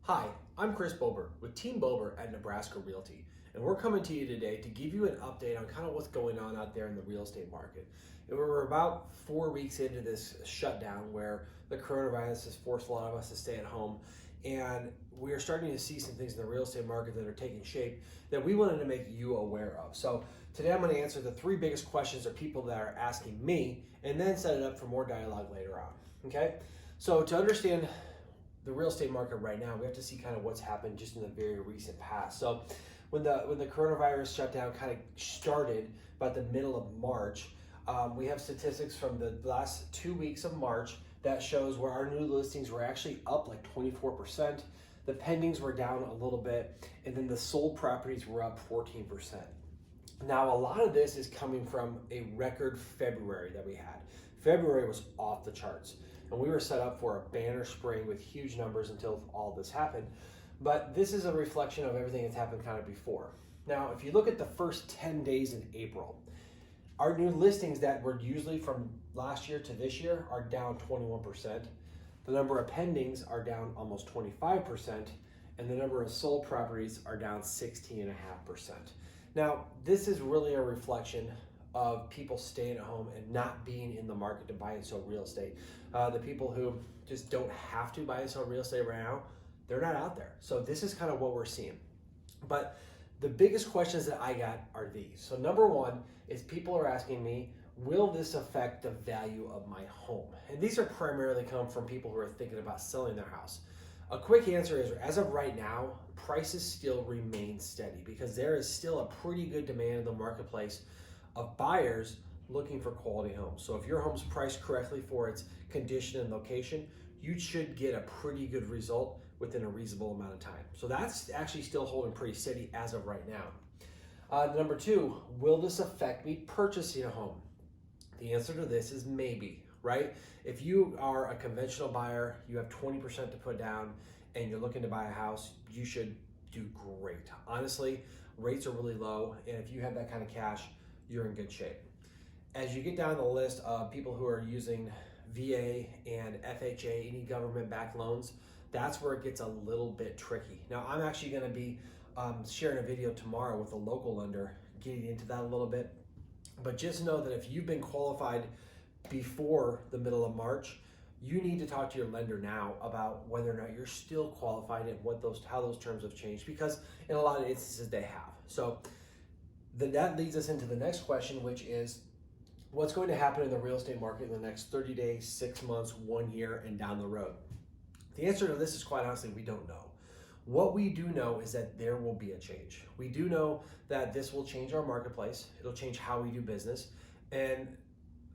Hi, I'm Chris Bober with Team Bober at Nebraska Realty, and we're coming to you today to give you an update on kind of what's going on out there in the real estate market. And we're about 4 weeks into this shutdown where the coronavirus has forced a lot of us to stay at home, and we're starting to see some things in the real estate market that are taking shape that we wanted to make you aware of. So today I'm going to answer the three biggest questions that people that are asking me, and then set it up for more dialogue later on. Okay, so to understand the real estate market right now, we have to see kind of what's happened just in the very recent past. So when the coronavirus shutdown kind of started about the middle of March, we have statistics from the last 2 weeks of March that shows where our new listings were actually up like 24%. The pendings were down a little bit, and then the sold properties were up 14%. Now, a lot of this is coming from a record February that we had. February was off the charts, and we were set up for a banner spring with huge numbers until all this happened. But this is a reflection of everything that's happened kind of before. Now, if you look at the first 10 days in April, our new listings that were usually from last year to this year are down 21%. The number of pendings are down almost 25%, and the number of sold properties are down 16.5%. Now, this is really a reflection of people staying at home and not being in the market to buy and sell real estate. The people who just don't have to buy and sell real estate right now, they're not out there. So this is kind of what we're seeing. But the biggest questions that I got are these. So number one is people are asking me, will this affect the value of my home? And these are primarily come from people who are thinking about selling their house. A quick answer is, as of right now, prices still remain steady because there is still a pretty good demand in the marketplace of buyers looking for quality homes. So if your home's priced correctly for its condition and location, you should get a pretty good result within a reasonable amount of time. So that's actually still holding pretty steady as of right now. Number two, will this affect me purchasing a home? The answer to this is maybe, right? If you are a conventional buyer, you have 20% to put down, and you're looking to buy a house, you should do great. Honestly, rates are really low, and if you have that kind of cash, you're in good shape. As you get down the list of people who are using VA and FHA, any government-backed loans, that's where it gets a little bit tricky. Now, I'm actually going to be sharing a video tomorrow with a local lender, getting into that a little bit. But just know that if you've been qualified before the middle of March, you need to talk to your lender now about whether or not you're still qualified and how those terms have changed, because in a lot of instances they have. So that leads us into the next question, which is what's going to happen in the real estate market in the next 30 days, 6 months, 1 year, and down the road. The answer to this is, quite honestly, we don't know. What we do know is that there will be a change. We do know that this will change our marketplace. It'll change how we do business. And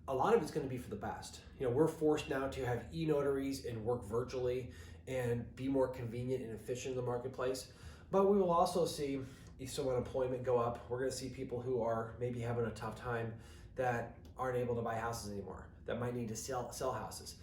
a lot of it's going to be for the best. You know, we're forced now to have e-notaries and work virtually and be more convenient and efficient in the marketplace. But we will also see some unemployment go up. We're going to see people who are maybe having a tough time that aren't able to buy houses anymore, that might need to sell houses.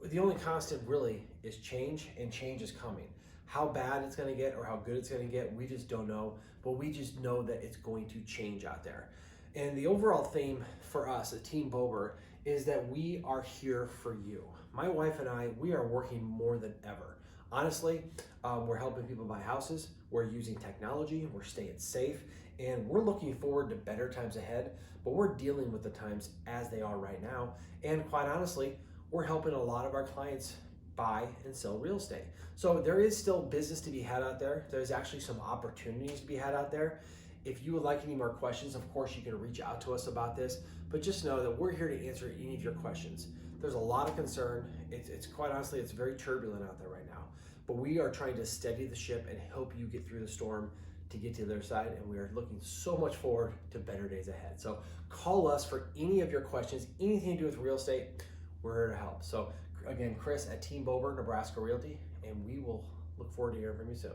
The only constant really is change, and change is coming. How bad it's going to get or how good it's going to get, we just don't know, but we just know that it's going to change out there. And the overall theme for us at Team Bober is that we are here for you. My wife and I, we are working more than ever. Honestly, we're helping people buy houses, we're using technology, we're staying safe, and we're looking forward to better times ahead, but we're dealing with the times as they are right now. And quite honestly, we're helping a lot of our clients buy and sell real estate. So there is still business to be had out there. There's actually some opportunities to be had out there. If you would like any more questions, of course, you can reach out to us about this, but just know that we're here to answer any of your questions. There's a lot of concern. It's quite honestly, it's very turbulent out there right now, but we are trying to steady the ship and help you get through the storm to get to the other side, and we are looking so much forward to better days ahead. So call us for any of your questions, anything to do with real estate. We're here to help. So again, Chris at Team Bober, Nebraska Realty, and we will look forward to hearing from you soon.